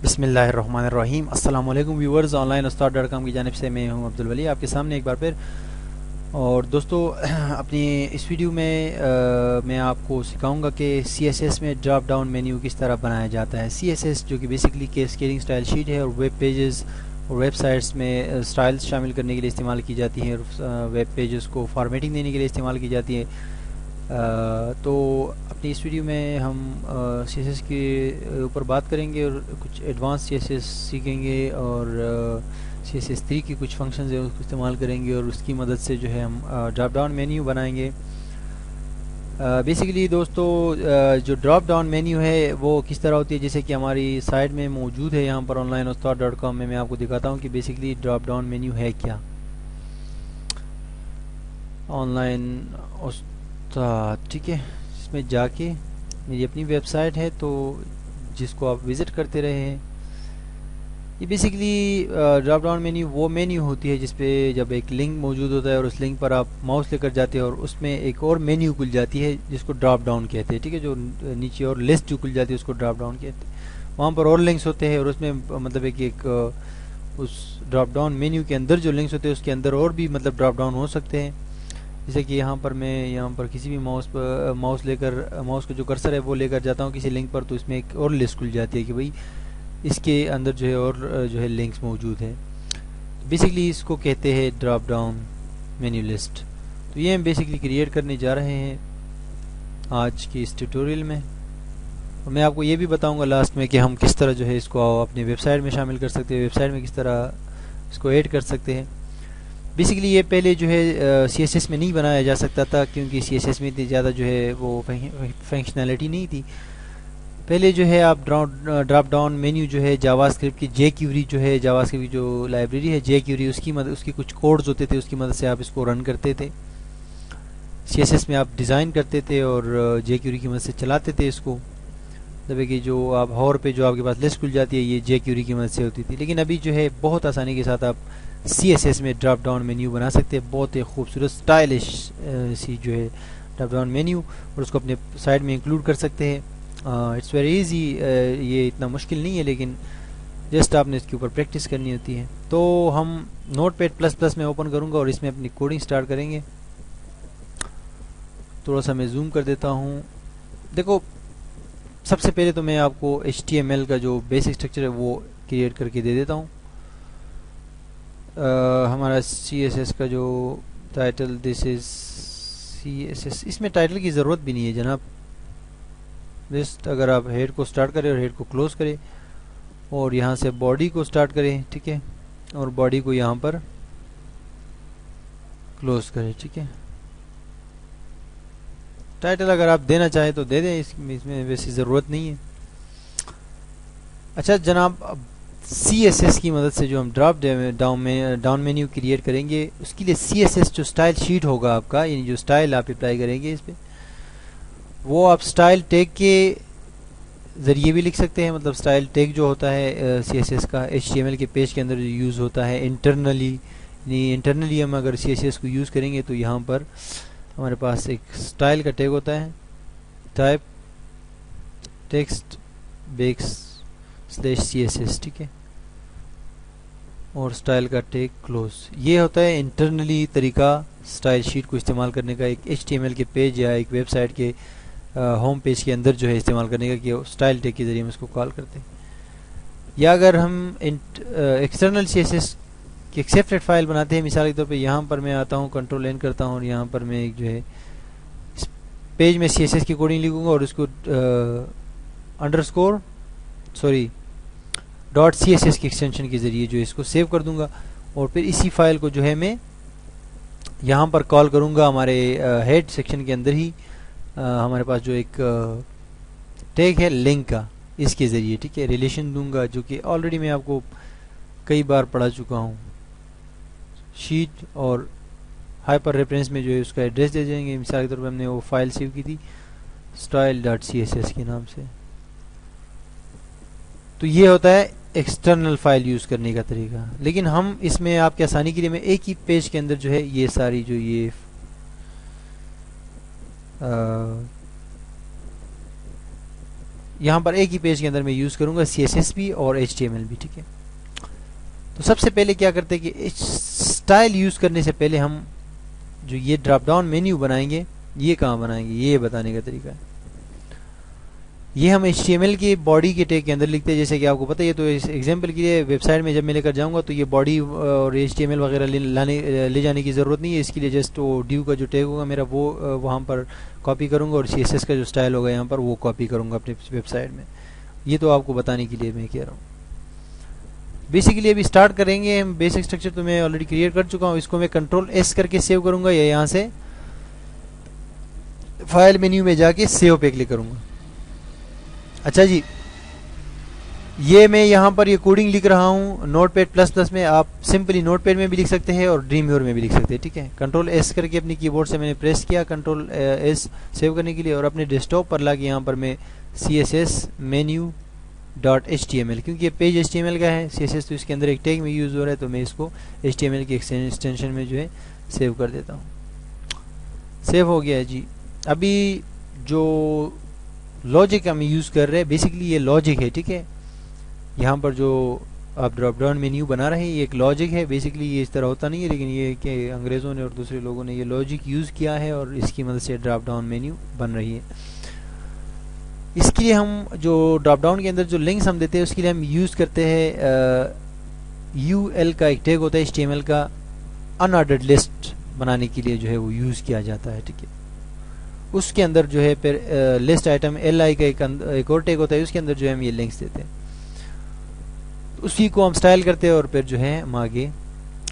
بسم اللہ الرحمن الرحیم۔ السلام علیکم ویورز، آن لائن استاد .com کی جانب سے میں ہوں عبدالولی آپ کے سامنے ایک بار پھر۔ اور دوستو اپنی اس ویڈیو میں میں آپ کو سکھاؤں گا کہ سی ایس ایس میں ڈراپ ڈاؤن مینیو کس طرح بنایا جاتا ہے۔ سی ایس ایس جو کہ بیسکلی کیسکیڈنگ سٹائل شیٹ ہے اور ویب پیجز اور ویب سائٹس میں سٹائلز شامل کرنے کے لیے استعمال کی جاتی ہیں اور ویب پیجز کو فارمیٹنگ دینے کے لیے استعمال کی جاتی ہے۔ تو اپنی اس ویڈیو میں ہم سی ایس ایس کے اوپر بات کریں گے اور کچھ ایڈوانس سی ایس ایس سیکھیں گے اور سی ایس ایس 3 کی کچھ فنکشنز ہیں اس کو استعمال کریں گے اور اس کی مدد سے جو ہے ہم ڈراپ ڈاؤن مینیو بنائیں گے۔ بیسیکلی دوستو جو ڈراپ ڈاؤن مینیو ہے وہ کس طرح ہوتی ہے، جیسے کہ ہماری سائٹ میں موجود ہے یہاں پر آن لائن استاد .com میں آپ کو دکھاتا ہوں کہ بیسیکلی ڈراپ ڈاؤن مینیو ہے کیا۔ آن لائن ٹھیک ہے، اس میں جا کے میری اپنی ویب سائٹ ہے تو جس کو آپ وزٹ کرتے رہے ہیں۔ یہ بیسیکلی ڈراپ ڈاؤن مینیو وہ مینیو ہوتی ہے جس پہ جب ایک لنک موجود ہوتا ہے اور اس لنک پر آپ ماؤس لے کر جاتے ہیں اور اس میں ایک اور مینیو کھل جاتی ہے جس کو ڈراپ ڈاؤن کہتے ہیں، ٹھیک ہے، جو نیچے اور لسٹ جو کھل جاتی ہے اس کو ڈراپ ڈاؤن کہتے ہیں۔ وہاں پر اور لنکس ہوتے ہیں اور اس میں مطلب ہے کہ ایک اس ڈراپ ڈاؤن مینیو کے اندر جو لنکس ہوتے ہیں اس کے اندر اور بھی مطلب ڈراپ ڈاؤن ہو سکتے ہیں۔ جیسے کہ یہاں پر کسی بھی ماؤس لے کر ماؤس کا جو کرسر ہے وہ لے کر جاتا ہوں کسی لنک پر تو اس میں ایک اور لسٹ کھل جاتی ہے کہ بھئی اس کے اندر جو ہے اور جو ہے لنکس موجود ہیں۔ بیسیکلی اس کو کہتے ہیں ڈراپ ڈاؤن مینیو لسٹ۔ تو یہ ہم بیسیکلی کریٹ کرنے جا رہے ہیں آج کی اس ٹیوٹوریل میں، اور میں آپ کو یہ بھی بتاؤں گا لاسٹ میں کہ ہم کس طرح جو ہے اس کو اپنی ویب سائٹ میں شامل کر سکتے ہیں، ویب سائٹ میں کس طرح اس کو ایڈ کر سکتے ہیں۔ بیسیکلی یہ پہلے جو ہے سی ایس ایس میں نہیں بنایا جا سکتا تھا کیونکہ سی ایس ایس میں اتنی زیادہ جو ہے وہ فنکشنالٹی نہیں تھی۔ پہلے جو ہے آپ ڈراپ ڈاؤن مینیو جو ہے جاوا اسکرپٹ کی جے کیوری جو ہے جاوا اسکرپٹ کی جو لائبریری ہے جے کیوری اس کی کچھ کوڈز ہوتے تھے، اس کی مدد سے آپ اس کو رن کرتے تھے۔ سی ایس ایس میں آپ ڈیزائن کرتے تھے اور جے کیوری کی مدد سے چلاتے تھے اس کو، مطلب کہ جو آپ ہور پہ جو آپ کے پاس لسٹ کھل جاتی ہے یہ جے کیوری کی مدد سے ہوتی تھی۔ لیکن ابھی جو ہے بہت آسانی کے ساتھ آپ سی ایس ایس میں ڈراپ ڈاؤن مینیو بنا سکتے ہیں، بہت ایک خوبصورت اسٹائلش سی جو ہے ڈراپ ڈاؤن مینیو، اور اس کو اپنے سائٹ میں انکلوڈ کر سکتے ہیں۔ اٹس ویری ایزی، یہ اتنا مشکل نہیں ہے لیکن جسٹ آپ نے اس کے اوپر پریکٹس کرنی ہوتی ہے۔ تو ہم نوٹ پیڈ پلس پلس میں اوپن کروں گا اور اس میں اپنی کوڈنگ سٹارٹ کریں گے۔ تھوڑا سا میں زوم کر دیتا ہوں۔ دیکھو سب سے پہلے تو میں آپ کو ایچ ٹی ایم ایل کا جو بیسک اسٹرکچر ہے وہ کریٹ کر کے دے دیتا ہوں۔ ہمارا سی ایس ایس کا جو ٹائٹل دس از سی ایس ایس، اس میں ٹائٹل کی ضرورت بھی نہیں ہے جناب۔ جسٹ اگر آپ ہیڈ کو سٹارٹ کریں اور ہیڈ کو کلوز کریں اور یہاں سے باڈی کو سٹارٹ کریں، ٹھیک ہے، اور باڈی کو یہاں پر کلوز کریں، ٹھیک ہے۔ ٹائٹل اگر آپ دینا چاہیں تو دے دیں، اس میں ویسی ضرورت نہیں ہے۔ اچھا جناب، سی ایس ایس کی مدد سے جو ہم ڈراپ ڈاؤن مینیو کریٹ کریں گے اس کے لیے سی ایس ایس جو سٹائل شیٹ ہوگا آپ کا، یعنی جو سٹائل آپ اپلائی کریں گے اس پہ، وہ آپ سٹائل ٹیگ کے ذریعے بھی لکھ سکتے ہیں۔ مطلب سٹائل ٹیگ جو ہوتا ہے سی ایس ایس کا ایچ ٹی ایم ایل کے پیج کے اندر جو یوز ہوتا ہے انٹرنلی، یعنی انٹرنلی ہم اگر سی ایس ایس کو یوز کریں گے تو یہاں پر ہمارے پاس ایک سٹائل کا ٹیگ ہوتا ہے، type text backslash C S S, ٹھیک ہے، اور سٹائل کا ٹیگ کلوز۔ یہ ہوتا ہے انٹرنلی طریقہ سٹائل شیٹ کو استعمال کرنے کا، ایک ایچ ٹی ایم ایل کے پیج یا ایک ویب سائٹ کے ہوم پیج کے اندر جو ہے استعمال کرنے کا، کہ سٹائل ٹیگ کے ذریعے ہم اس کو کال کرتے ہیں۔ یا اگر ہم ایکسٹرنل سی ایس ایس کی ایک سیپریٹ فائل بناتے ہیں، مثال کے طور پہ یہاں پر میں آتا ہوں، کنٹرول این کرتا ہوں اور یہاں پر میں ایک جو ہے اس پیج میں سی ایس ایس کی کوڈنگ لکھوں گا اور اس کو ڈاٹ سی ایس ایس کی ایکسٹینشن کے ذریعے جو اس کو سیو کر دوں گا، اور پھر اسی فائل کو جو ہے میں یہاں پر کال کروں گا ہمارے ہیڈ سیکشن کے اندر ہی۔ ہمارے پاس جو ایک ٹیگ ہے لنک کا، اس کے ذریعے، ٹھیک ہے، ریلیشن دوں گا جو کہ آلریڈی میں آپ کو کئی بار پڑھا چکا ہوں۔ شیٹ اور ہائپر ریفرنس میں جو ہے اس کا ایڈریس دے دیں گے۔ مثال کے طور پر ہم نے وہ فائل سیو کی تھی style dot C S S کے نام سے۔ تو یہ ہوتا ہے ایکسٹرنل فائل یوز کرنے کا طریقہ، لیکن ہم اس میں آپ کی آسانی کے لیے میں ایک ہی پیج کے اندر جو ہے یہ ساری جو یہ یہاں پر ایک ہی پیج کے اندر میں یوز کروں گا CSS بھی اور HTML بھی. ٹھیک ہے، تو سب سے پہلے کیا کرتے ہیں کہ اسٹائل یوز کرنے سے پہلے ہم جو یہ ڈراپ ڈاؤن مینیو بنائیں گے، یہ کہاں بنائیں گے یہ بتانے کا طریقہ ہے. یہ ہم HTML کی باڈی کے ٹیگ کے اندر لکھتے ہیں، جیسے کہ آپ کو پتہ ہے. یہ تو اس ایگزامپل کے لیے ویب سائٹ میں جب میں لے کر جاؤں گا تو یہ باڈی اور HTML وغیرہ لے جانے کی ضرورت نہیں ہے. اس کے لیے جسٹ وہ ڈیو کا جو ٹیگ ہوگا میرا وہ وہاں پر کاپی کروں گا، اور CSS کا جو اسٹائل ہوگا یہاں پر وہ کاپی کروں گا اپنے ویب سائٹ میں. یہ تو آپ کو بتانے کے لیے میں کہہ رہا ہوں. بیسیکلی ابھی اسٹارٹ کریں گے ہم. بیسک اسٹرکچر تو میں آلریڈی کریٹ کر چکا ہوں. اس کو میں Ctrl+S کر کے سیو کروں گا، یا یہاں سے فائل مینیو میں جا کے سیو پہ کلک کروں گا. اچھا جی، یہ میں یہاں پر یہ کوڈنگ لکھ رہا ہوں نوٹ پیڈ پلس پلس میں. آپ سمپلی نوٹ پیڈ میں بھی لکھ سکتے ہیں اور ڈریم ویور میں بھی لکھ سکتے ہیں. ٹھیک ہے، Ctrl+S کر کے اپنی کی بورڈ سے میں نے پریس کیا Ctrl+S سیو کرنے کے لیے، اور اپنے ڈیسک ٹاپ پر لا کے یہاں پر میں CSS menu.html، کیونکہ یہ پیج HTML کا ہے. CSS تو اس کے اندر ایک ٹیگ میں یوز ہو رہا ہے، تو میں اس کو HTML کی ایکسٹینشن میں جو ہے سیو کر دیتا ہوں. سیو ہو گیا ہے جی. ابھی جو لاجک ہم یوز کر رہے ہیں بیسکلی یہ لاجک ہے. ٹھیک ہے، یہاں پر جو آپ ڈراپ ڈاؤن مینیو بنا رہے ہیں یہ ایک لاجک ہے. بیسکلی یہ اس طرح ہوتا نہیں ہے، لیکن یہ کہ انگریزوں نے اور دوسرے لوگوں نے یہ لاجک یوز کیا ہے اور اس کی مدد سے ڈراپ ڈاؤن مینیو بن رہی ہے. اس کے لیے ہم جو ڈراپ ڈاؤن کے اندر جو لنکس ہم دیتے ہیں اس کے لیے ہم یوز کرتے ہیں UL کا ایک ٹیگ ہوتا ہے HTML کا، ان آرڈرڈ لسٹ بنانے کے لیے جو ہے وہ یوز کیا جاتا ہے. ٹھیک ہے، اس کے اندر جو ہے پھر لسٹ آئٹم LI کا ایک اور ٹیگ ہوتا ہے، اس کے اندر جو ہے ہم یہ لنکس دیتے ہیں. اسی کو ہم سٹائل کرتے ہیں اور پھر جو ہے ہم آگے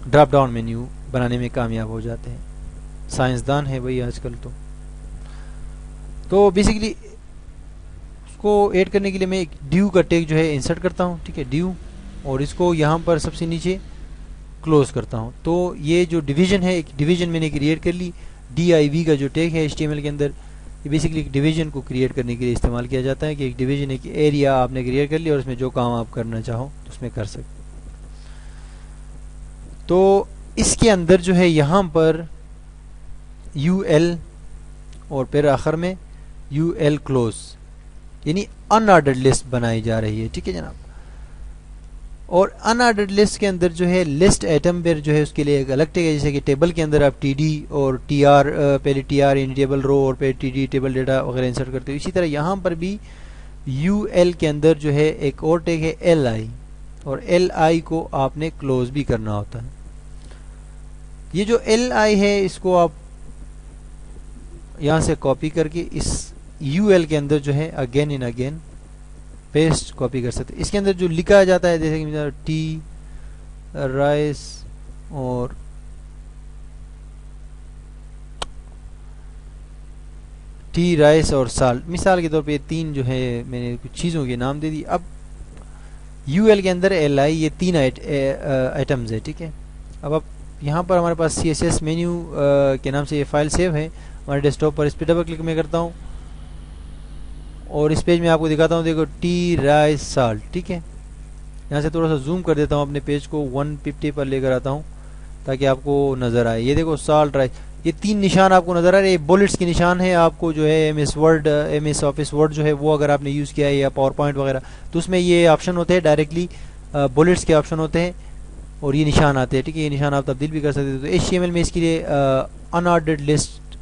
ڈراپ ڈاؤن مینیو بنانے میں کامیاب ہو جاتے ہیں. سائنسدان ہے بھائی آج کل تو بیسیکلی اس کو ایڈ کرنے کے لیے میں ایک ڈیو کا ٹیگ جو ہے انسرٹ کرتا ہوں. ٹھیک ہے، ڈیو، اور اس کو یہاں پر سب سے نیچے کلوز کرتا ہوں. تو یہ جو ڈویژن ہے، ایک ڈویژن میں نے کریٹ کر لی. DIV کا جو ٹیگ ہے HTML کے اندر، یہ بیسکلی ایک ڈویژن کو کریٹ کرنے کے لیے استعمال کیا جاتا ہے، کہ ایک ڈویژن ایک ایریا آپ نے کریٹ کر لیا اور اس میں جو کام آپ کرنا چاہو تو اس میں کر سکتے. تو اس کے اندر جو ہے یہاں پر UL اور پھر آخر میں UL کلوز، یعنی ان آرڈرڈ لسٹ بنائی جا رہی ہے. ٹھیک ہے جناب، اور ان آرڈرڈ لسٹ کے اندر جو ہے لسٹ ایٹم پھر جو ہے اس کے لیے ایک الگ ٹیگ ہے. جیسے کہ ٹیبل کے اندر آپ TD اور TR، پہلے TR یعنی ٹیبل رو اور پھر TD ٹیبل ڈیٹا وغیرہ انسرٹ کرتے ہو. اسی طرح یہاں پر بھی UL کے اندر جو ہے ایک اور ٹیگ ہے LI، اور LI کو آپ نے کلوز بھی کرنا ہوتا ہے. یہ جو LI ہے اس کو آپ یہاں سے کاپی کر کے اس UL کے اندر جو ہے again and again paste copy کر سکتے. اس کے اندر جو لکھا جاتا ہے جیسے کہ ٹی رائس اور سالٹ، مثال کے طور پہ یہ تین جو ہے میں نے کچھ چیزوں کے نام دے دی. اب UL کے اندر LI یہ تین آئٹمز ہے. ٹھیک ہے، اب یہاں پر ہمارے پاس CSS مینیو کے نام سے یہ فائل سیو ہے ہمارے ڈیسک ٹاپ پر. اس پہ ڈبل کلک میں کرتا ہوں اور اس پیج میں آپ کو دکھاتا ہوں. دیکھو ٹی رائس سالٹ. ٹھیک ہے، یہاں سے تھوڑا سا زوم کر دیتا ہوں، اپنے پیج کو 150 پر لے کر آتا ہوں تاکہ آپ کو نظر آئے. یہ دیکھو سالٹ رائس، یہ تین نشان آپ کو نظر آ رہے ہیں. یہ بولٹس کے نشان ہے. آپ کو جو ہے MS آفس ورڈ جو ہے وہ اگر آپ نے یوز کیا ہے یا پاور پوائنٹ وغیرہ تو اس میں یہ آپشن ہوتے ہیں، ڈائریکٹلی بولٹس کے آپشن ہوتے ہیں اور یہ نشان آتے ہیں. ٹھیک ہے، یہ نشان آپ تبدیل بھی کر سکتے ہیں. تو HTML میں اس کے لیے ان آرڈرڈ لسٹ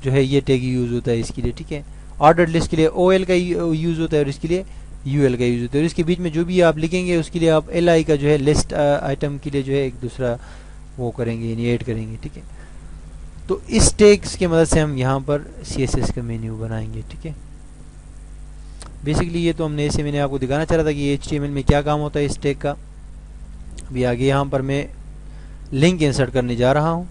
جو ہے یہ ٹیگ یوز ہوتا ہے اس کے لیے. ٹھیک ہے، آرڈرڈ لسٹ کے لیے OL کا یوز ہوتا ہے اور اس کے لیے UL کا یوز ہوتا ہے. اور اس کے بیچ میں جو بھی آپ لکھیں گے اس کے لیے آپ LI کا جو ہے لسٹ آئٹم کے لیے جو ہے ایک دوسرا وہ کریں گے، یعنی ایڈ کریں گے. ٹھیک ہے، تو اس ٹیگس کی مدد سے ہم یہاں پر CSS کا مینیو بنائیں گے. ٹھیک ہے، بیسکلی یہ تو ہم نے ایسے میں نے آپ کو دکھانا چاہ رہا تھا کہ HTML میں کیا کام ہوتا ہے اس ٹیگ کا. ابھی آگے یہاں پر میں لنک انسرٹ کرنے جا رہا ہوں.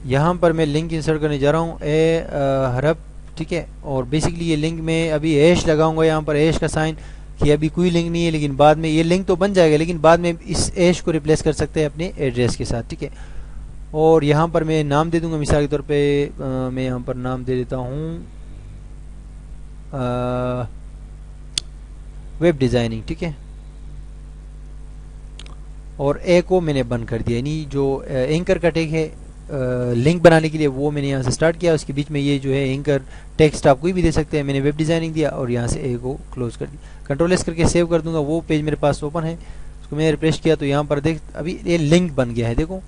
یہاں پر میں لنک انسرٹ کرنے جا رہا ہوں حرف. ٹھیک ہے، اور بیسکلی یہ لنک میں ابھی ایش لگاؤں گا یہاں پر، ایش کا سائن، کہ ابھی کوئی لنک نہیں ہے لیکن بعد میں یہ لنک تو بن جائے گا لیکن بعد میں اس ایش کو ریپلیس کر سکتے ہیں اپنے ایڈریس کے ساتھ. ٹھیک ہے، اور یہاں پر میں نام دے دوں گا. مثال کے طور پہ میں یہاں پر نام دے دیتا ہوں ویب ڈیزائننگ. ٹھیک ہے، اور اے کو میں نے بند کر دیا، یعنی جو اینکر کا ٹیگ ہے لنک بنانے کے لیے وہ میں نے یہاں سے سٹارٹ کیا. اس کے بیچ میں یہ جو ہے اینکر ٹیکسٹ آپ کوئی بھی دے سکتے ہیں. میں نے ویب ڈیزائننگ دیا اور یہاں سے اے کو کلوز کر دیا. کنٹرول ایس کر کے سیو کر دوں گا. وہ پیج میرے پاس اوپن ہے. اس کو میں نے ریفریش کیا تو یہاں پر دیکھ ابھی یہ لنک بن گیا ہے. دیکھو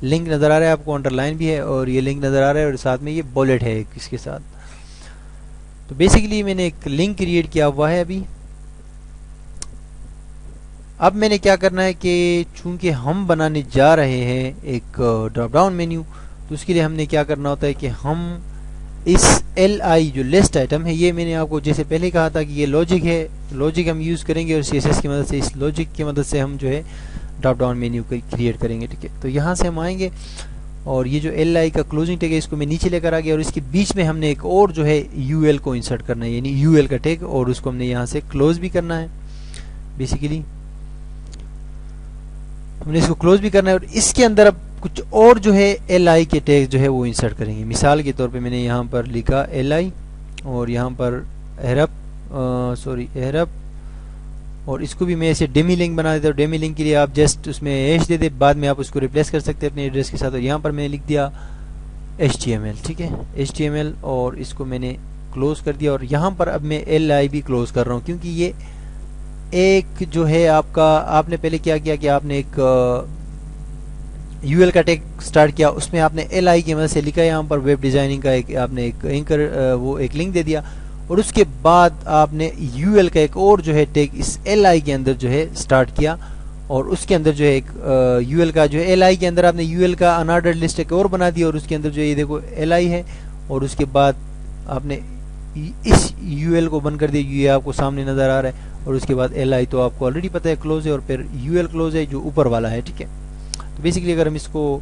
لنک نظر آ رہا ہے آپ کو, انڈر لائن بھی ہے اور یہ لنک نظر آ رہا ہے اور ساتھ میں یہ بولٹ ہے اس کے ساتھ. تو بیسیکلی میں نے ایک لنک کریٹ کیا ہوا ہے ابھی. اب میں نے کیا کرنا ہے کہ چونکہ ہم بنانے جا رہے ہیں ایک ڈراپ ڈاؤن مینیو, تو اس کے لیے ہم نے کیا کرنا ہوتا ہے کہ ہم اس ایل آئی جو لسٹ آئٹم ہے, یہ میں نے آپ کو جیسے پہلے کہا تھا کہ یہ لاجک ہے, لاجک ہم یوز کریں گے اور سی ایس ایس کی مدد سے, اس لاجک کی مدد سے ہم جو ہے ڈراپ ڈاؤن مینیو کریٹ کریں گے. ٹھیک ہے, تو یہاں سے ہم آئیں گے اور یہ جو ایل آئی کا کلوزنگ ٹیگ ہے اس کو میں نیچے لے کر آ گیا اور اس کے بیچ میں ہم نے ایک اور جو ہے یو ایل کو انسرٹ کرنا ہے, یعنی یو ایل کا ٹیگ, اور اس کو ہم نے یہاں سے کلوز بھی کرنا ہے. بیسیکلی ہم نے اس کو کلوز بھی کرنا ہے اور اس کے اندر اب کچھ اور جو ہے ایل آئی کے ٹیگ جو ہے وہ انسرٹ کریں گے. مثال کے طور پہ میں نے یہاں پر لکھا ایل آئی اور یہاں پر ایرپ اور اس کو بھی میں ایسے ڈیمی لنک بنا دیتا ہوں. ڈیمی لنک کے لیے آپ جسٹ اس میں ایش دے دیں, بعد میں آپ اس کو ریپلیس کر سکتے ہیں اپنے ایڈریس کے ساتھ. اور یہاں پر میں نے لکھ دیا HTML. ٹھیک ہے, HTML اور اس کو میں نے کلوز کر دیا. اور یہاں پر اب میں ایل آئی بھی کلوز کر رہا ہوں کیونکہ یہ ایک جو ہے آپ نے پہلے کیا کیا کہ آپ نے ایک یو ایل کا ٹیگ سٹارٹ کیا, اس میں آپ نے ایل آئی کی مدد سے لکھا. یہاں پر ویب ڈیزائننگ کا ایک آپ نے ایک اینکر وہ ایک لنک دے دیا اور اس کے بعد آپ نے یو ایل کا ایک اور جو ہے ٹیگ اس ایل آئی کے اندر جو ہے سٹارٹ کیا اور اس کے اندر جو ہے ایک یو ایل کا جو ہے ایل آئی کے اندر آپ نے یو ایل کا انآرڈرڈ لسٹ ایک اور بنا دیا اور اس کے اندر جو ہے یہ دیکھو ایل آئی ہے اور اس کے بعد آپ نے اس یو ایل کو بند کر دیا. یہ آپ کو سامنے نظر آ رہا ہے اور اس کے بعد ایل آئی تو آپ کو آلریڈی پتہ ہے کلوز ہے اور پھر یو ایل کلوز ہے جو اوپر والا ہے. ٹھیک ہے, تو بیسیکلی اگر ہم اس کو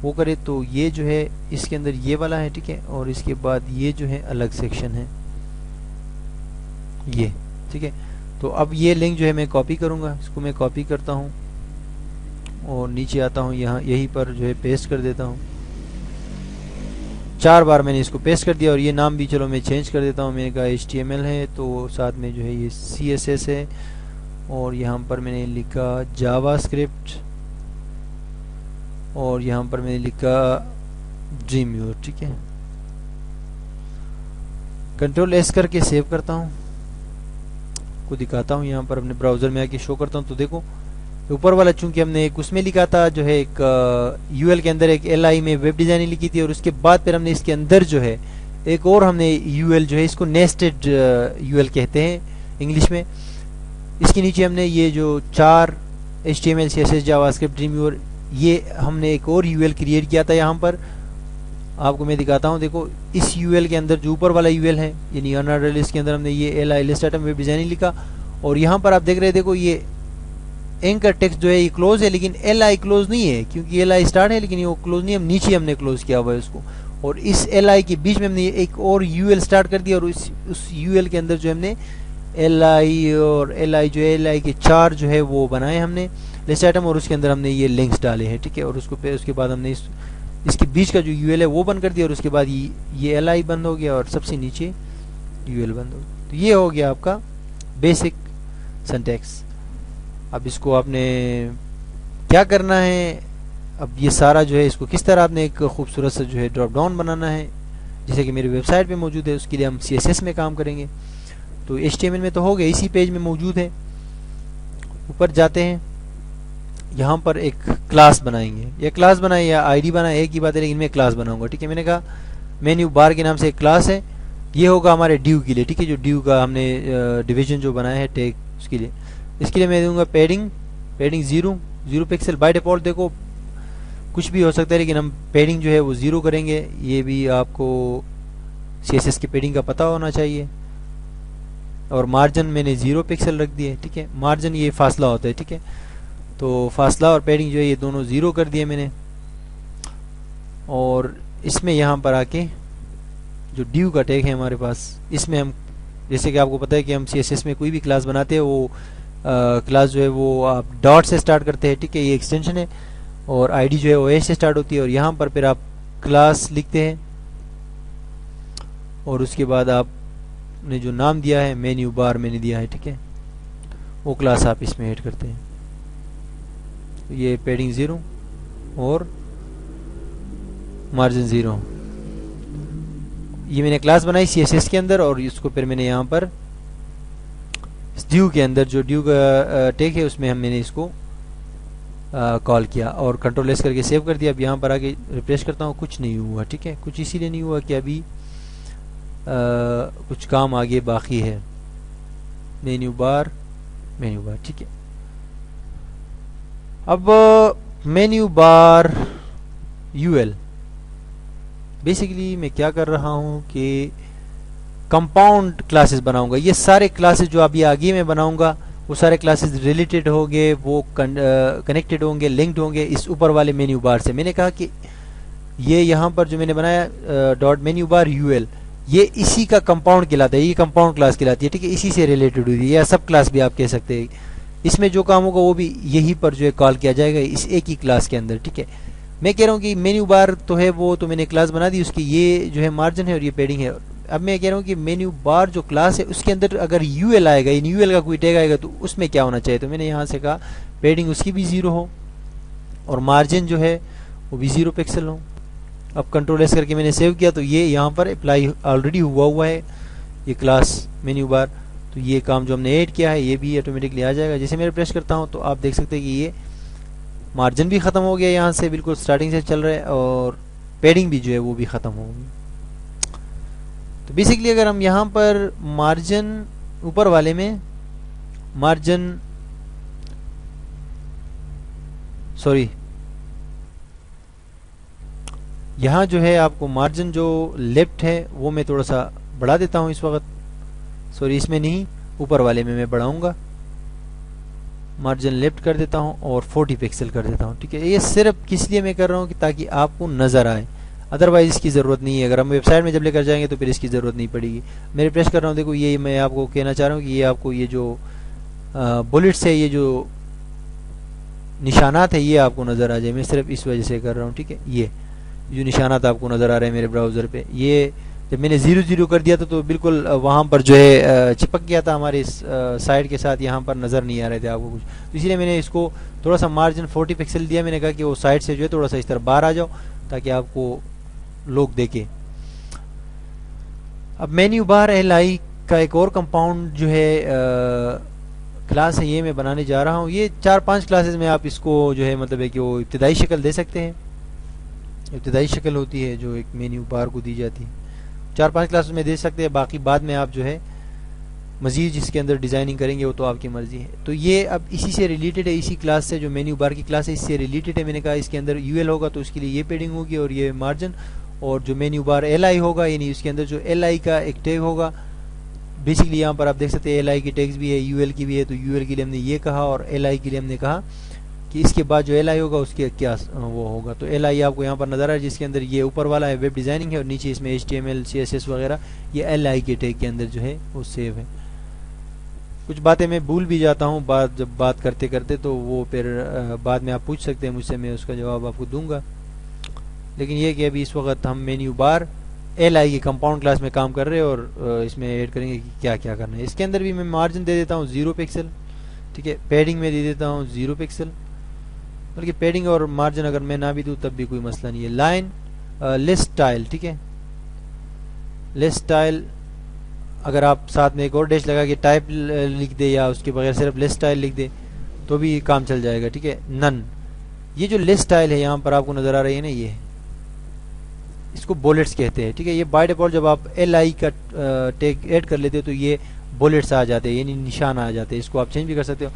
وہ کریں تو یہ جو ہے اس کے اندر یہ والا ہے. ٹھیک ہے, اور اس کے بعد یہ جو ہے الگ سیکشن ہے یہ. ٹھیک ہے, تو اب یہ لنک جو ہے میں کاپی کروں گا. اس کو میں کاپی کرتا ہوں اور نیچے آتا ہوں, یہاں یہیں پر جو ہے پیسٹ کر دیتا ہوں. 4 بار میں نے اس کو پیسٹ کر دیا اور یہ نام بھی چلو میں چینج کر دیتا ہوں. میں نے کہا HTML ہے تو ساتھ میں جو ہے یہ CSS ہے اور یہاں پر میں نے لکھا جاوا اسکرپٹ اور یہاں پر میں نے لکھا ڈریم ویور. ٹھیک ہے, کنٹرول ایس کر کے سیو کرتا ہوں, کو دکھاتا ہوں یہاں پر اپنے براؤزر میں آ کے شو کرتا ہوں. تو دیکھو اوپر والا چونکہ ہم نے ایک اس میں لکھا تھا جو ہے ایک یو ایل کے اندر ایک ایل آئی میں ویب ڈیزائننگ لکھی تھی اور اس کے بعد پھر ہم نے اس کے اندر جو ہے ایک اور ہم نے یو ایل جو ہے اس کو نیسٹڈ یو ایل کہتے ہیں انگلش میں. اس کے نیچے ہم نے یہ جو 4 HTML CSS جاوا اسکرپٹ ڈریم ویور یہ ہم نے ایک اور یو ایل کریٹ کیا تھا. یہاں پر آپ کو میں دکھاتا ہوں, دیکھو اس یو ایل کے اندر جو اوپر والا یو ایل ہے یعنی انآرڈرڈ لسٹ کے اندر ہم نے یہ ایل آئی لسٹ آئٹم ویب ڈیزائننگ لکھا اور یہاں پر آپ دیکھ رہے ہیں دیکھو یہ اینکر ٹیکسٹ جو ہے یہ کلوز ہے لیکن ایل آئی کلوز نہیں ہے کیونکہ ایل آئی اسٹارٹ ہے لیکن یہ کلوز نہیں, ہم نیچے ہم نے کلوز کیا ہوا ہے اس کو. اور اس ایل آئی کے بیچ میں ہم نے ایک اور یو ایل اسٹارٹ کر دیا اور اس یو ایل کے اندر جو ہم نے ایل آئی اور ایل آئی جو ہے ایل آئی کے 4 جو ہے وہ بنائے ہم نے لسٹ آئٹم اور اس کے اندر ہم نے یہ لنکس ڈالے ہیں. ٹھیک ہے, اور اس کو اس کے بعد ہم نے اس کے بیچ کا جو یو ایل ہے وہ بند کر دیا اور اس کے بعد یہ ایل آئی بند ہو گیا اور سب سے نیچے یو ایل بند ہو گیا. تو یہ ہو گیا آپ کا بیسک سنٹیکس. اب اس کو آپ نے کیا کرنا ہے, اب یہ سارا جو ہے اس کو کس طرح آپ نے ایک خوبصورت سا جو ہے ڈراپ ڈاؤن بنانا ہے جیسے کہ میری ویب سائٹ پہ موجود ہے. اس کے لیے ہم CSS میں کام کریں گے. تو HTML میں تو ہو گیا, اسی پیج میں موجود ہے. اوپر جاتے ہیں, یہاں پر ایک کلاس بنائیں گے, یا کلاس بنائیں یا ID بنائیں ایک ہی بات ہے لیکن میں کلاس بناؤں گا. ٹھیک ہے, میں نے کہا مینیو بار کے نام سے ایک کلاس ہے, یہ ہوگا ہمارے ڈیو کے لیے. ٹھیک ہے, جو ڈیو کا ہم نے ڈویژن جو بنایا ہے ٹیگ اس کے لیے. اس کے لیے میں دوں گا پیڈنگ 0 پکسل. بائی ڈیفالٹ دیکھو کچھ بھی ہو سکتا ہے لیکن ہم پیڈنگ جو ہے وہ 0 کریں گے. یہ بھی آپ کو CSS کی پیڈنگ کا پتہ ہونا چاہیے. اور مارجن میں نے 0 پکسل رکھ دیے. ٹھیک ہے, مارجن یہ فاصلہ ہوتا ہے. ٹھیک ہے, تو فاصلہ اور پیڈنگ جو ہے یہ دونوں 0 کر دیے میں نے. اور اس میں یہاں پر آ کے جو ڈیو کا ٹیگ ہے ہمارے پاس, اس میں ہم جیسے کہ آپ کو پتہ ہے کہ ہم CSS میں کوئی بھی کلاس بناتے ہیں وہ کلاس جو ہے وہ آپ ڈاٹ سے سٹارٹ کرتے ہیں. ٹھیک ہے, یہ ایکسٹینشن ہے اور ID جو ہے وہ سے سٹارٹ ہوتی ہے اور یہاں پر پھر آپ کلاس لکھتے ہیں اور اس کے بعد آپ نے جو نام دیا ہے مینیو بار میں نے دیا ہے. ٹھیک ہے, وہ کلاس آپ اس میں ایڈ کرتے ہیں. یہ پیڈنگ 0 اور مارجن 0. یہ میں نے کلاس بنائی سی ایس ایس کے اندر اور اس کو پھر میں نے یہاں پر ڈیو کے اندر جو ڈیو کا ٹیگ ہے اس میں میں نے اس کو کال کیا اور کنٹرول ایس کر کے سیو کر دیا. اب یہاں پر آ کے ریفریش کرتا ہوں, کچھ نہیں ہوا. ٹھیک ہے, کچھ اسی لیے نہیں ہوا کہ ابھی کچھ کام آگے باقی ہے. مینیو بار ٹھیک ہے. اب menu bar you L basically میں کیا کر رہا ہوں کہ کمپاؤنڈ کلاسز بناؤں گا. یہ سارے کلاسز جو ابھی آگے میں بناؤں گا وہ سارے کلاسز ریلیٹڈ ہوں گے, وہ کنیکٹڈ ہوں گے, لنکڈ ہوں گے اس اوپر والے مینیو بار سے. میں نے کہا کہ یہ یہاں پر جو میں نے بنایا dot menu bar you L یہ اسی کا کمپاؤنڈ کہلاتا ہے, یہ کمپاؤنڈ کلاس کہلاتی ہے. ٹھیک ہے, اسی سے ریلیٹڈ ہوتی ہے, یا سب کلاس بھی آپ کہہ سکتے ہیں. اس میں جو کام ہوگا وہ بھی یہی پر جو ہے کال کیا جائے گا اس ایک ہی کلاس کے اندر. ٹھیک ہے, میں کہہ رہا ہوں کہ مینیو بار تو ہے وہ تو میں نے کلاس بنا دی اس کی, یہ جو ہے مارجن ہے اور یہ پیڈنگ ہے. اب میں کہہ رہا ہوں کہ مینیو بار جو کلاس ہے اس کے اندر اگر یو ایل آئے گا, یو ایل کا کوئی ٹیگ آئے گا تو اس میں کیا ہونا چاہیے. تو میں نے یہاں سے کہا پیڈنگ اس کی بھی 0 ہو اور مارجن جو ہے وہ بھی 0 پکسل ہو. اب کنٹرول ایس کر کے میں نے سیو کیا تو یہ یہاں پر اپلائی آلریڈی ہوا ہے یہ کلاس مینیو بار. تو یہ کام جو ہم نے ایڈ کیا ہے یہ بھی آٹومیٹکلی آ جائے گا. جیسے میں پریس کرتا ہوں تو آپ دیکھ سکتے ہیں کہ یہ مارجن بھی ختم ہو گیا, یہاں سے بالکل سٹارٹنگ سے چل رہا ہے, اور پیڈنگ بھی جو ہے وہ بھی ختم ہوگی. تو بیسیکلی اگر ہم یہاں پر مارجن اوپر والے میں مارجن یہاں جو ہے آپ کو مارجن جو لیفٹ ہے وہ میں تھوڑا سا بڑھا دیتا ہوں اس وقت. اس میں نہیں, اوپر والے میں بڑھاؤں گا. مارجن لیفٹ کر دیتا ہوں اور 40 پکسل کر دیتا ہوں. ٹھیک ہے, یہ صرف کس لیے میں کر رہا ہوں کہ تاکہ آپ کو نظر آئے, ادروائز اس کی ضرورت نہیں ہے. اگر ہم ویب سائٹ میں جب لے کر جائیں گے تو پھر اس کی ضرورت نہیں پڑے گی. میں ریفریش کر رہا ہوں, دیکھو یہ میں آپ کو کہنا چاہ رہا ہوں کہ یہ آپ کو یہ جو بلٹس ہے, یہ جو نشانات ہے یہ آپ کو نظر آ جائے. میں صرف اس وجہ سے کر رہا ہوں. ٹھیک ہے, یہ جو نشانات آپ کو نظر آ رہے ہیں میرے براؤزر پہ, یہ جب میں نے 0 کر دیا تھا تو بالکل وہاں پر جو ہے چپک گیا تھا ہمارے اس سائڈ کے ساتھ, یہاں پر نظر نہیں آ رہے تھے آپ کو کچھ. تو اسی لیے میں نے اس کو تھوڑا سا مارجن 40 پکسل دیا. میں نے کہا کہ وہ سائڈ سے جو ہے تھوڑا سا اس طرح باہر آ جاؤ تاکہ آپ کو لوگ دیکھیں. اب مینیو بار ایل آئی کا ایک اور کمپاؤنڈ جو ہے کلاس ہے, یہ میں بنانے جا رہا ہوں. یہ 4-5 کلاسز میں آپ اس کو جو ہے مطلب ہے کہ وہ ابتدائی شکل دے سکتے ہیں. ابتدائی شکل ہوتی ہے جو ایک مینیو بار کو دی جاتی ہے, 4-5 کلاسز میں دے سکتے ہیں. باقی بعد میں آپ جو ہے مزید جس کے اندر ڈیزائننگ کریں گے وہ تو آپ کی مرضی ہے. تو یہ اب اسی سے ریلیٹڈ ہے, اسی کلاس سے جو مینیو بار کی کلاس ہے اس سے ریلیٹڈ ہے. میں نے کہا اس کے اندر یو ایل ہوگا تو اس کے لیے یہ پیڈنگ ہوگی اور یہ مارجن, اور جو مینیو بار ایل آئی ہوگا یعنی اس کے اندر جو ایل آئی کا ایک ٹیگ ہوگا. بیسکلی یہاں پر آپ دیکھ سکتے ہیں ایل آئی کی ٹیگز بھی ہے, یو ایل کی بھی ہے. تو یو ایل کے لیے ہم نے یہ کہا اور ایل آئی کے لیے ہم نے کہا کہ اس کے بعد جو ایل آئی ہوگا اس کے کیا وہ ہوگا. تو ایل آئی آپ کو یہاں پر نظر آ رہا ہے جس کے اندر یہ اوپر والا ہے ویب ڈیزائننگ ہے اور نیچے اس میں H T M L C S S وغیرہ یہ ایل آئی کے ٹیگ کے اندر جو ہے وہ سیو ہے. کچھ باتیں میں بھول بھی جاتا ہوں جب بات کرتے کرتے, تو وہ پھر بعد میں آپ پوچھ سکتے ہیں مجھ سے, میں اس کا جواب آپ کو دوں گا. لیکن یہ کہ ابھی اس وقت ہم مینیو بار ایل آئی کی کمپاؤنڈ کلاس میں کام کر رہے ہیں اور اس میں ایڈ کریں گے کہ کیا کیا کرنا ہے. اس کے اندر بھی میں مارجن دے دیتا ہوں 0 پکسل. ٹھیک ہے, پیڈنگ میں دے دیتا ہوں 0 پکسل, بلکہ پیڈنگ اور مارجن اگر میں نہ بھی دوں تب بھی کوئی مسئلہ نہیں ہے. لائن لسٹ اسٹائل, ٹھیک ہے, لسٹ اسٹائل اگر آپ ساتھ میں ایک اور ڈیش لگا کے ٹائپ لکھ دے یا اس کے بغیر صرف لسٹ اسٹائل لکھ دے تو بھی کام چل جائے گا. ٹھیک ہے, نن یہ جو لسٹ اسٹائل ہے یہاں پر آپ کو نظر آ رہی ہے نا, یہ اس کو بولٹس کہتے ہیں. ٹھیک ہے, یہ بائی ڈیفالٹ جب آپ ایل آئی کا ٹیگ ایڈ کر لیتے ہو تو یہ بولٹس آ جاتے ہیں یعنی نشان آ جاتے ہیں. اس کو آپ چینج بھی کر سکتے ہو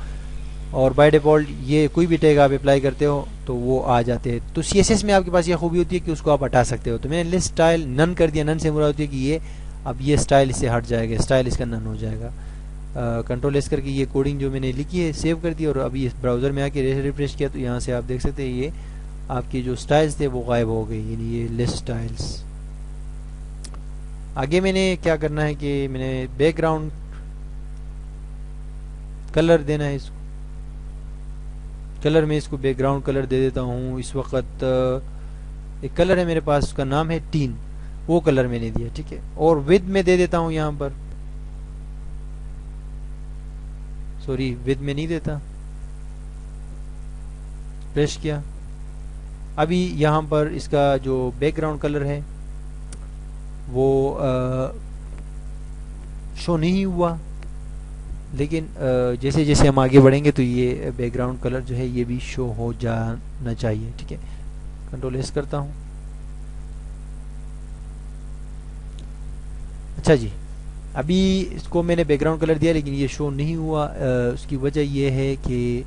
اور بائی ڈیفالٹ یہ کوئی بھی ٹیگ آپ اپلائی کرتے ہو تو وہ آ جاتے ہیں. تو سی ایس ایس میں آپ کے پاس یہ خوبی ہوتی ہے کہ اس کو آپ ہٹا سکتے ہو. تو میں نے لسٹ اسٹائل نن کر دیا. نن سے مراد ہوتی ہے کہ یہ اب یہ اسٹائل اس سے ہٹ جائے گا, اسٹائل اس کا نن ہو جائے گا. کنٹرول ایس کر کے یہ کوڈنگ جو میں نے لکھی ہے سیو کر دی اور ابھی اس براؤزر میں آ کے ریفریش کیا تو یہاں سے آپ دیکھ سکتے ہیں یہ آپ کی جو اسٹائلس تھے وہ غائب ہو گئی, یعنی یہ لسٹ اسٹائلس. آگے میں نے کیا کرنا ہے کہ میں نے بیک گراؤنڈ کلر دینا ہے. اس کو کلر میں اس کو بیک گراؤنڈ کلر دے دیتا ہوں. اس وقت ایک کلر ہے میرے پاس, اس کا نام ہے ٹین, وہ کلر میں نے دیا. ٹھیک ہے, اور ود میں دے دیتا ہوں یہاں پر, ود میں نہیں دیتا, پریس کیا ابھی یہاں پر اس کا جو بیک گراؤنڈ کلر ہے وہ شو نہیں ہوا، لیکن جیسے جیسے ہم آگے بڑھیں گے تو یہ بیک گراؤنڈ کلر جو ہے یہ بھی شو ہو جانا چاہیے. ٹھیک ہے، کنٹرول ایس کرتا ہوں. اچھا جی، ابھی اس کو میں نے بیک گراؤنڈ کلر دیا لیکن یہ شو نہیں ہوا. اس کی وجہ یہ ہے کہ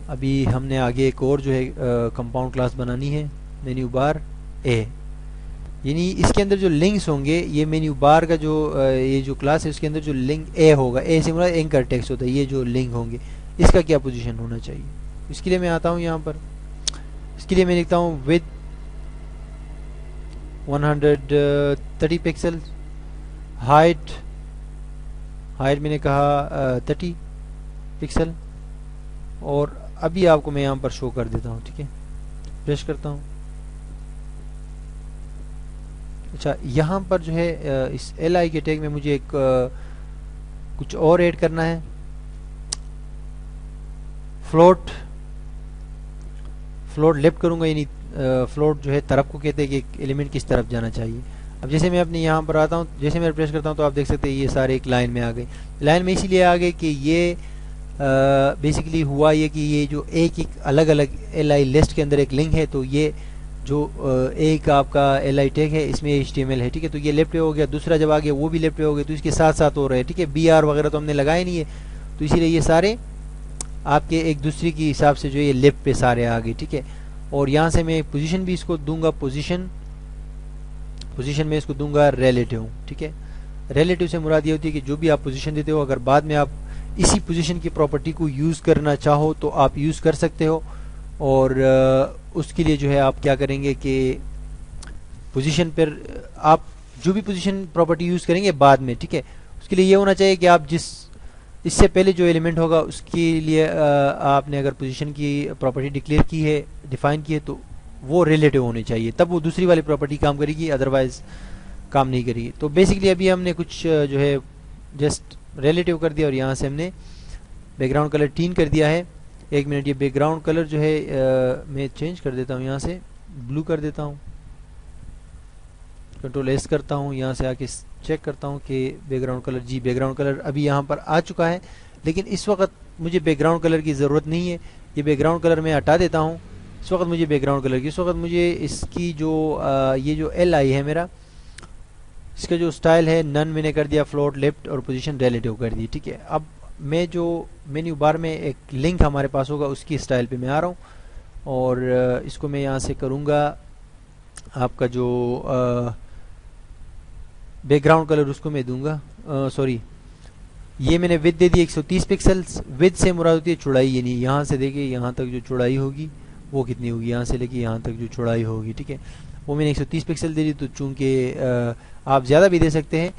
ابھی ہم نے آگے ایک اور جو ہے کمپاؤنڈ کلاس بنانی ہے، مینیو بار اے. یعنی اس کے اندر جو لنکس ہوں گے، یہ مینیو بار کا جو یہ جو کلاس ہے اس کے اندر جو لنک اے ہوگا، اے سے مراد اینکر ٹیکسٹ ہوتا ہے، یہ جو لنک ہوں گے اس کا کیا پوزیشن ہونا چاہیے. اس کے لیے میں آتا ہوں یہاں پر، اس کے لیے میں لکھتا ہوں ود 130 پکسل، ہائٹ میں نے کہا 30 پکسل، اور ابھی آپ کو میں یہاں پر شو کر دیتا ہوں. ٹھیک ہے، پریس کرتا ہوں. اچھا، یہاں پر جو ہے اس ایل آئی کے ٹیگ میں مجھے ایک کچھ اور ایڈ کرنا ہے. فلوٹ لیفٹ کروں گا، یعنی فلوٹ جو ہے طرف کو کہتے ہیں کہ ایک ایلیمنٹ کس طرف جانا چاہیے. اب جیسے میں اپنے یہاں پر آتا ہوں، جیسے میں پریس کرتا ہوں تو آپ دیکھ سکتے ہیں یہ سارے ایک لائن میں آ گئے. لائن میں اسی لیے آ گئے کہ یہ بیسیکلی ہوا یہ کہ یہ جو ایک الگ الگ ایل آئی لسٹ کے اندر ایک لنک ہے، تو یہ جو ایک آپ کا ایل آئی ٹیگ ہے اس میں HTML ہے. ٹھیک ہے، تو یہ لیفٹ پہ ہو گیا، دوسرا جب آ گیا وہ بھی لیفٹ پہ ہو گیا، تو اس کے ساتھ ساتھ ہو رہے ہیں. ٹھیک ہے، BR وغیرہ تو ہم نے لگائے نہیں ہے، تو اسی لیے یہ سارے آپ کے ایک دوسرے کی حساب سے جو ہے یہ لیفٹ پہ سارے آ گئے. ٹھیک ہے، اور یہاں سے میں پوزیشن بھی اس کو دوں گا، پوزیشن میں اس کو دوں گا ریلیٹیو. ٹھیک ہے، ریلیٹیو سے مراد یہ ہوتی ہے کہ جو بھی آپ پوزیشن دیتے ہو، اگر بعد میں آپ اسی پوزیشن کی پراپرٹی کو یوز کرنا چاہو تو آپ یوز کر سکتے ہو. اور اس کے لیے جو ہے آپ کیا کریں گے کہ پوزیشن پر آپ جو بھی پوزیشن پراپرٹی یوز کریں گے بعد میں. ٹھیک ہے، اس کے لیے یہ ہونا چاہیے کہ آپ اس سے پہلے جو ایلیمنٹ ہوگا اس کے لیے آپ نے اگر پوزیشن کی پراپرٹی ڈکلیئر کی ہے، ڈیفائن کی ہے، تو وہ ریلیٹیو ہونے چاہیے، تب وہ دوسری والی پراپرٹی کام کرے گی، ادروائز کام نہیں کرے گی. تو بیسکلی ابھی ہم نے کچھ جو ہے جسٹ ریلیٹیو کر دیا، اور یہاں سے ہم نے بیک گراؤنڈ کلر 3 کر دیا ہے. ایک منٹ، یہ بیک گراؤنڈ کلر جو ہے میں چینج کر دیتا ہوں، یہاں سے بلو کر دیتا ہوں. کنٹرول ایس کرتا ہوں، یہاں سے آ کے چیک کرتا ہوں کہ بیک گراؤنڈ کلر، جی بیک گراؤنڈ کلر ابھی یہاں پر آ چکا ہے، لیکن اس وقت مجھے بیک گراؤنڈ کلر کی ضرورت نہیں ہے. یہ بیک گراؤنڈ کلر میں ہٹا دیتا ہوں. اس وقت مجھے بیک گراؤنڈ کلر کی، اس وقت مجھے اس کی جو یہ جو ایل آئی ہے میرا، اس کا جو سٹائل ہے نن میں نے کر دیا، فلوٹ لیفٹ اور پوزیشن ریلیٹیو کر دی. ٹھیک ہے، اب میں جو مینیو بار میں ایک لنک ہمارے پاس ہوگا اس کی سٹائل پہ میں آ رہا ہوں، اور اس کو میں یہاں سے کروں گا آپ کا جو بیک گراؤنڈ کلر اس کو میں دوں گا. سوری، یہ میں نے وڈ دے دی 130 پکسلز. وڈ سے مراد ہوتی ہے چوڑائی، یعنی یہاں سے دیکھیں یہاں تک جو چوڑائی ہوگی وہ کتنی ہوگی، یہاں سے لے کے یہاں تک جو چوڑائی ہوگی. ٹھیک ہے، وہ میں نے 130 پکسل دے دی. تو چونکہ آپ زیادہ بھی دے سکتے ہیں،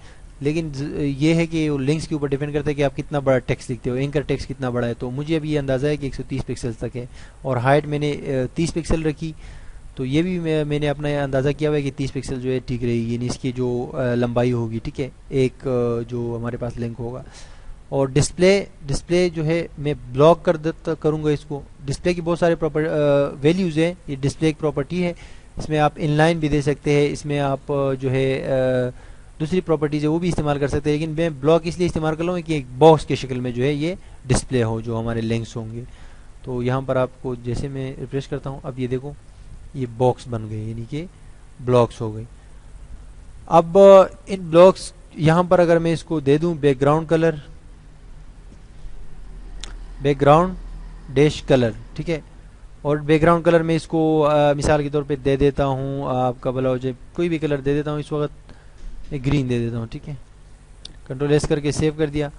لیکن یہ ہے کہ وہ لنکس کے اوپر ڈیپینڈ کرتا ہے کہ آپ کتنا بڑا ٹیکسٹ لکھتے ہو، اینکر ٹیکسٹ کتنا بڑا ہے. تو مجھے ابھی یہ اندازہ ہے کہ 130 پکسل تک ہے، اور ہائٹ میں نے 30 پکسل رکھی. تو یہ بھی میں نے اپنا اندازہ کیا ہوا ہے کہ 30 پکسل جو ہے ٹھیک رہے گی، یعنی اس کی جو لمبائی ہوگی. ٹھیک ہے، ایک جو ہمارے پاس لنک ہوگا. اور ڈسپلے جو ہے میں بلاک کروں گا اس کو. ڈسپلے کی بہت سارے ویلیوز ہیں، یہ ڈسپلے ایک پراپرٹی ہے. اس میں آپ ان لائن بھی دے سکتے ہیں، اس میں آپ جو ہے دوسری پراپرٹیز ہے وہ بھی استعمال کر سکتے ہیں، لیکن میں بلاک اس لیے استعمال کر لوں کہ ایک باکس کے شکل میں جو ہے یہ ڈسپلے ہو جو ہمارے لنکس ہوں گے. تو یہاں پر آپ کو جیسے میں ریفریش کرتا ہوں، اب یہ دیکھو یہ باکس بن گئے، یعنی کہ بلاکس ہو گئے. اب ان بلاکس یہاں پر اگر میں اس کو دے دوں back ground colour, back ground dash colour. ٹھیک ہے، اور بیک گراؤنڈ کلر میں اس کو مثال کے طور پہ دے دیتا ہوں، آپ کا بھلا ہو جائے کوئی بھی کلر دے دیتا ہوں. اس وقت میں گرین دے دیتا ہوں. ٹھیک ہے، کنٹرول ایس کر کے سیو کر دیا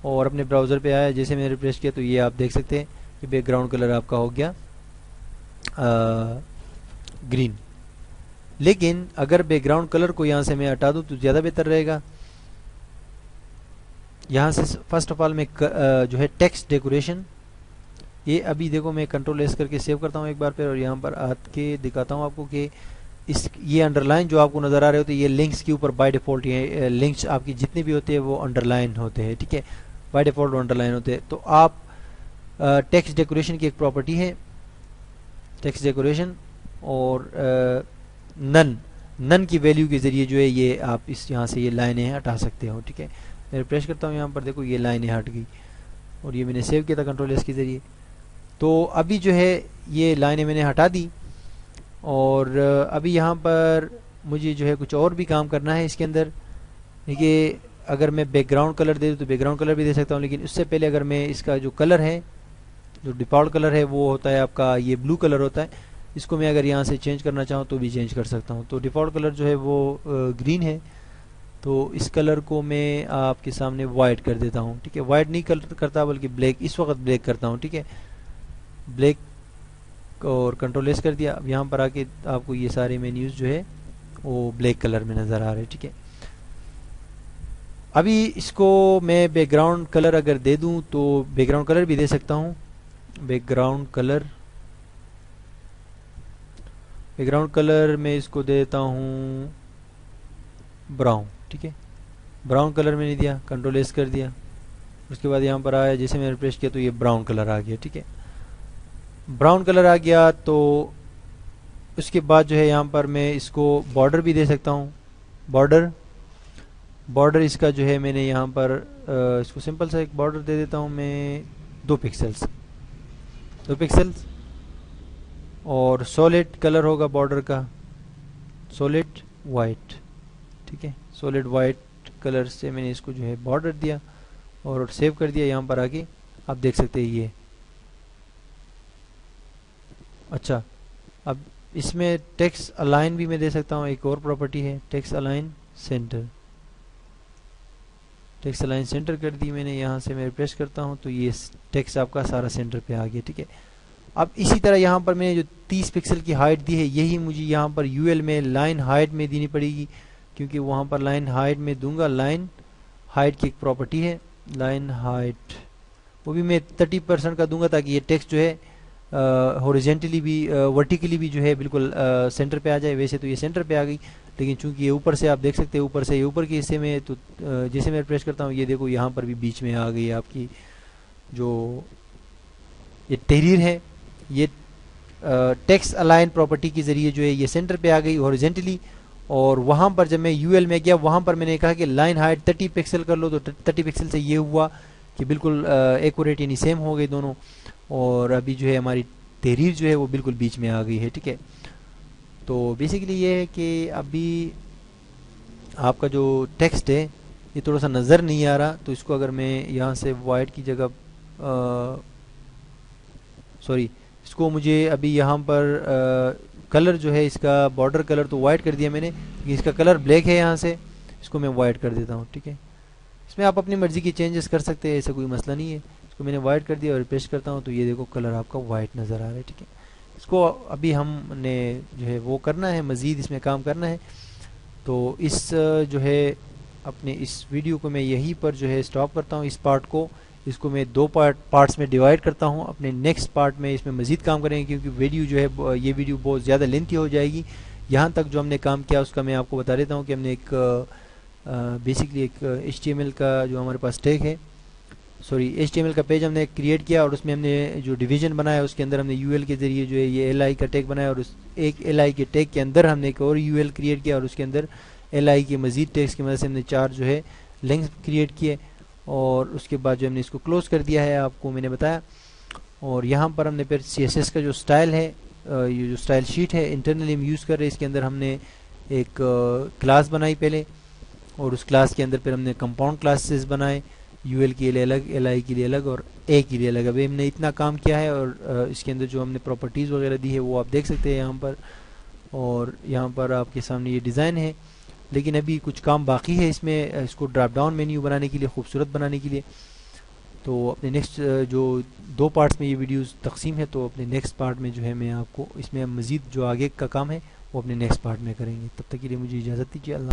اور اپنے براؤزر پہ آیا. جیسے میں نے ریفریش کیا تو یہ آپ دیکھ سکتے ہیں کہ بیک گراؤنڈ کلر آپ کا ہو گیا گرین. لیکن اگر بیک گراؤنڈ کلر کو یہاں سے میں ہٹا دوں تو زیادہ بہتر رہے گا. یہاں سے فرسٹ آف آل میں جو ہے ٹیکسٹ ڈیکوریشن، یہ ابھی دیکھو میں کنٹرول ایس کر کے سیو کرتا ہوں ایک بار پھر، اور یہاں پر آ کے دکھاتا ہوں آپ کو کہ یہ انڈر لائن جو آپ کو نظر آ رہے ہوتے ہیں یہ لنکس کے اوپر بائی ڈیفالٹ یہ لنکس آپ کی جتنے بھی ہوتے ہیں وہ انڈر لائن ہوتے ہیں. ٹھیک ہے، بائی ڈیفالٹ انڈر لائن ہوتے ہیں. تو آپ ٹیکسٹ ڈیکوریشن کی ایک پراپرٹی ہے ٹیکسٹ ڈیکوریشن اور نن کی ویلیو کے ذریعے جو ہے یہ آپ اس یہاں سے یہ لائنیں ہٹا سکتے ہو. ٹھیک ہے, میں ریفریش کرتا ہوں یہاں پر, دیکھو یہ لائنیں ہٹ گئی اور یہ میں نے سیو کیا تھا کنٹرول ایس کے ذریعے. تو ابھی جو ہے یہ لائنیں میں نے ہٹا دی اور ابھی یہاں پر مجھے جو ہے کچھ اور بھی کام کرنا ہے اس کے اندر. دیکھیے اگر میں بیک گراؤنڈ کلر دے دوں تو بیک گراؤنڈ کلر بھی دے سکتا ہوں, لیکن اس سے پہلے اگر میں اس کا جو کلر ہے, جو ڈیفالٹ کلر ہے وہ ہوتا ہے آپ کا یہ بلو کلر ہوتا ہے, اس کو میں اگر یہاں سے چینج کرنا چاہوں تو بھی چینج کر سکتا ہوں. تو ڈیفالٹ کلر جو ہے وہ گرین ہے, تو اس کلر کو میں آپ کے سامنے وائٹ کر دیتا ہوں. ٹھیک ہے, وائٹ نہیں کرتا بلکہ بلیک, اس وقت بلیک کرتا ہوں. ٹھیک ہے, بلیک اور کنٹرول ایس کر دیا. اب یہاں پر آ کے آپ کو یہ سارے مینیوز جو ہے وہ بلیک کلر میں نظر آ رہے. ٹھیک ہے, ابھی اس کو میں بیک گراؤنڈ کلر اگر دے دوں تو بیک گراؤنڈ کلر بھی دے سکتا ہوں. بیک گراؤنڈ کلر میں اس کو دیتا ہوں براؤن. ٹھیک ہے, براؤن کلر میں نہیں دیا, کنٹرول ایس کر دیا. اس کے بعد یہاں پر آیا, جیسے میں نے ریفریش کیا تو یہ براؤن کلر آ گیا. ٹھیک ہے, براؤن کلر آ گیا تو اس کے بعد جو ہے یہاں پر میں اس کو بارڈر بھی دے سکتا ہوں. بارڈر اس کا جو ہے میں نے یہاں پر اس کو سمپل سا ایک بارڈر دے دیتا ہوں میں 2 پکسلز اور سولڈ کلر ہوگا بارڈر کا سولڈ وائٹ. ٹھیک ہے, سولڈ وائٹ کلر سے میں نے اس کو جو ہے بارڈر دیا اور سیو کر دیا. یہاں پر آگے آپ دیکھ سکتے ہیں یہ. اچھا, اب اس میں ٹیکسٹ الائن بھی میں دے سکتا ہوں. ایک اور پراپرٹی ہے text align centre. Text align centre کر دی میں نے. یہاں سے میں ریفریش کرتا ہوں تو یہ ٹیکسٹ آپ کا سارا سینٹر پہ آ گیا. ٹھیک ہے, اب اسی طرح یہاں پر میں نے جو 30 پکسل کی ہائٹ دی ہے یہی مجھے یہاں پر یو ایل میں لائن ہائٹ میں دینی پڑے گی, کیونکہ وہاں پر لائن ہائٹ میں دوں گا. لائن ہائٹ کی ایک پراپرٹی ہے لائن ہائٹ, وہ بھی میں 30% کا دوں گا تاکہ یہ ٹیکسٹ جو ہے ہورزینٹلی بھی ورٹیکلی بھی جو ہے بالکل سینٹر پہ آ جائے. ویسے تو یہ سینٹر پہ آ گئی, لیکن چونکہ یہ اوپر سے آپ دیکھ سکتے ہیں, اوپر سے یہ اوپر کے حصے میں, تو جیسے میں پریس کرتا ہوں یہ دیکھو یہاں پر بھی بیچ میں آ گئی آپ کی جو یہ تحریر ہے. یہ ٹیکسٹ الائن پراپرٹی کے ذریعے جو ہے یہ سینٹر پہ آ گئی ہورزینٹلی. اور وہاں پر جب میں یو ایل میں گیا وہاں پر میں نے کہا کہ لائن ہائٹ 30 پکسل کر لو, تو 30 پکسل سے یہ ہوا کہ بالکل ایکوریٹ یعنی سیم ہو گئے دونوں. اور ابھی جو ہے ہماری تحریر جو ہے وہ بالکل بیچ میں آ گئی ہے. ٹھیک ہے, تو بیسیکلی یہ ہے کہ ابھی آپ کا جو ٹیکسٹ ہے یہ تھوڑا سا نظر نہیں آ رہا, تو اس کو اگر میں یہاں سے وائٹ کی جگہ اس کو مجھے ابھی یہاں پر کلر جو ہے اس کا بارڈر کلر تو وائٹ کر دیا میں نے, لیکن اس کا کلر بلیک ہے. یہاں سے اس کو میں وائٹ کر دیتا ہوں. ٹھیک ہے, اس میں آپ اپنی مرضی کی چینجز کر سکتے ہیں, ایسا کوئی مسئلہ نہیں ہے. اس کو میں نے وائٹ کر دیا اور ریفریش کرتا ہوں تو یہ دیکھو کلر آپ کا وائٹ نظر آ رہا ہے. ٹھیک ہے, اس کو ابھی ہم نے جو ہے وہ کرنا ہے, مزید اس میں کام کرنا ہے. تو اس جو ہے اپنے اس ویڈیو کو میں یہیں پر جو ہے سٹاپ کرتا ہوں. اس پارٹ کو اس کو میں 2 پارٹس میں ڈیوائڈ کرتا ہوں. اپنے نیکسٹ پارٹ میں اس میں مزید کام کریں گے, کیونکہ ویڈیو جو ہے یہ ویڈیو بہت زیادہ لینتھی ہو جائے گی. یہاں تک جو ہم نے کام کیا اس کا میں آپ کو بتا دیتا ہوں کہ ہم نے ایک بیسکلی ایک HTML کا جو ہمارے پاس ٹیگ ہے, HTML کا پیج ہم نے کریٹ کیا, اور اس میں ہم نے جو ڈویژن بنایا اس کے اندر ہم نے UL کے ذریعے جو ہے یہ LI کا ٹیگ بنایا, اور اس ایک LI کے ٹیگ کے اندر ہم نے ایک اور UL کریٹ کیا, اور اس کے اندر LI کے مزید ٹیگس کی مدد سے ہم نے 4 جو ہے لنکس کریٹ کیے. اور اس کے بعد جو ہم نے اس کو کلوز کر دیا ہے آپ کو میں نے بتایا. اور یہاں پر ہم نے پھر CSS کا جو سٹائل ہے, یہ جو سٹائل شیٹ ہے انٹرنلی ہم یوز کر رہے ہیں, اس کے اندر ہم نے ایک کلاس بنائی پہلے, اور اس کلاس کے اندر پھر ہم نے کمپاؤنڈ کلاسز بنائے, UL کے لیے الگ, LI کے لیے الگ, اور A کے لیے الگ. ابھی ہم نے اتنا کام کیا ہے, اور اس کے اندر جو ہم نے پراپرٹیز وغیرہ دی ہے وہ آپ دیکھ سکتے ہیں یہاں پر. اور یہاں پر آپ کے سامنے یہ ڈیزائن ہے, لیکن ابھی کچھ کام باقی ہے اس میں, اس کو ڈراپ ڈاؤن مینیو بنانے کے لیے, خوبصورت بنانے کے لیے. تو اپنے نیکسٹ جو 2 پارٹس میں یہ ویڈیوز تقسیم ہے, تو اپنے نیکسٹ پارٹ میں جو ہے میں آپ کو اس میں مزید جو آگے کا کام ہے وہ اپنے نیکسٹ پارٹ میں کریں گے. تب تک کے لیے مجھے اجازت دیجیے. اللہ